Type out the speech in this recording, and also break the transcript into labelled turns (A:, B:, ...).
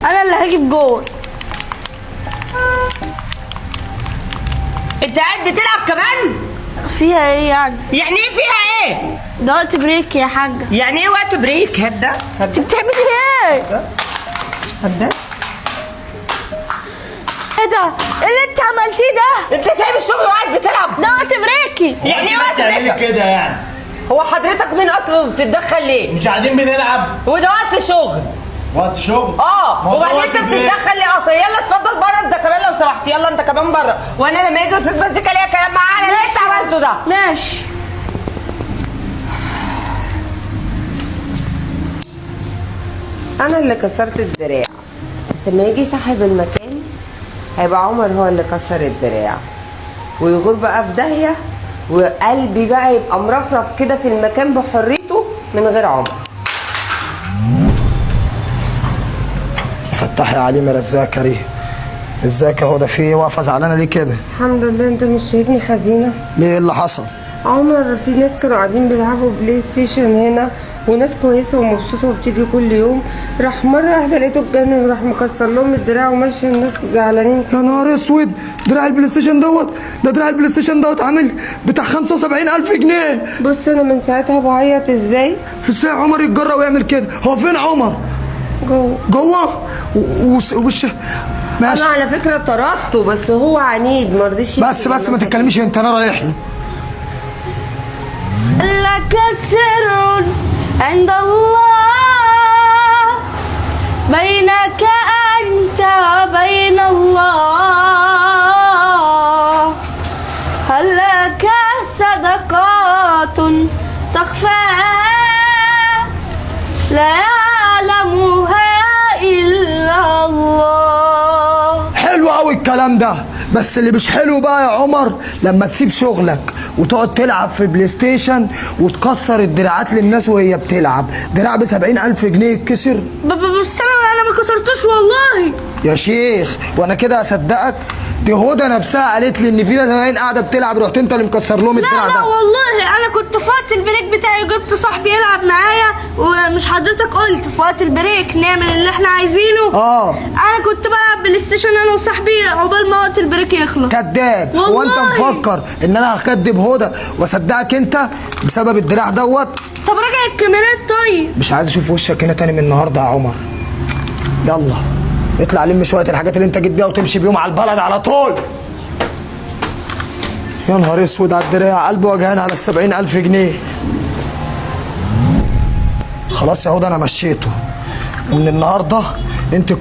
A: انا اللي هجيب جول.
B: انت قاعد بتلعب كمان؟
A: فيها ايه يعني؟
B: يعني ايه فيها ايه؟
A: ده وقت بريك يا حاجه.
B: يعني ايه وقت بريك؟ هدا
A: انت بتعملي ايه؟
B: هدا
A: ايه ده؟ ايه اللي انت عملتيه ده؟
B: انت سايب الشغل وقاعد بتلعب؟
A: ده وقت بريكي.
B: يعني ايه وقت
C: بتعملي
B: بريك؟
C: كده يعني؟
B: هو حضرتك مين اصلا وبتتدخل ليه؟
C: مش قاعدين بنلعب
B: وده وقت شغل.
C: وقت شغل؟
B: اه وبعدين انت
C: بريك.
B: بتتدخل ليه اصلا؟ يلا اتفضل بره انت كمان لو سمحت، يلا انت كمان بره، وانا لما يجي استاذ مزيكا ليا كلام معاه على اللي انت عملته ده.
A: ماشي.
B: انا اللي كسرت الدراع، بس لما يجي صاحب المكان هيبقى عمر هو اللي كسر الدراع، ويغور بقى في داهيه، وقلبي بقى يبقى مرفرف كده في المكان بحريته من غير عمر.
D: فتحي يا عليم يا رزاق كريم. ازيك يا هدى؟ في ايه واقفه زعلانه ليه كده؟
B: الحمد لله. انت مش شايفني حزينه؟
D: ليه ايه اللي حصل؟
B: عمر في ناس كانوا قاعدين بيلعبوا بلاي ستيشن هنا، وناس كويسه ومبسوطه وبتيجي كل يوم، راح مره واحده لقيته اتجنن وراح مكسر لهم الدراع وماشي، الناس زعلانين.
D: يا نهار اسود، دراع البلاي ستيشن دوت، ده دراع البلاي ستيشن دوت عامل بتاع 75,000 جنيه.
B: بص انا من ساعتها بعيط ازاي.
D: ازاي عمر يتجرأ ويعمل كده؟ هو فين عمر؟
B: جوه.
D: جوه؟ وش ماشي.
B: انا على فكره طردته بس هو عنيد مرضيش.
D: بس ما تتكلميش انت، انا رايح له.
A: لك سر عند الله بينك أنت وبين الله، هل لك صدقات تخفى لا يعلمها إلا الله.
D: حلو قوي الكلام ده، بس اللي مش حلو بقى يا عمر لما تسيب شغلك وتقعد تلعب في بلاي ستيشن وتكسر الدراعات للناس وهي بتلعب. دراع ب70,000 جنيه يتكسر؟
A: بس أنا ما كسرتوش والله
D: يا شيخ وانا كده اصدقك؟ دي هدى نفسها قالت لي ان في ناس زمان قاعده بتلعب، رحت انت اللي مكسر لهم الدراع
A: لا
D: ده.
A: والله انا كنت في وقت البريك بتاعي وجبت صاحبي يلعب معايا، ومش حضرتك قلت في وقت البريك نعمل اللي احنا عايزينه؟ انا كنت بلعب بلاي ستيشن انا وصاحبي عقبال ما وقت البريك يخلص.
D: كداب. وانت مفكر ان انا هكدب هدى واصدقك انت بسبب الدراع دوت؟
A: طب راجع الكاميرات طيب.
D: مش عايز اشوف وشك هنا تاني من النهارده يا عمر. يلا اطلع لم شويه الحاجات اللي انت جيت بيها وتمشي بيهم على البلد على طول. يا نهار اسود على الدراع، قلبي وجعان على ال70,000 جنيه. خلاص يا هدى انا مشيته، ومن النهارده انت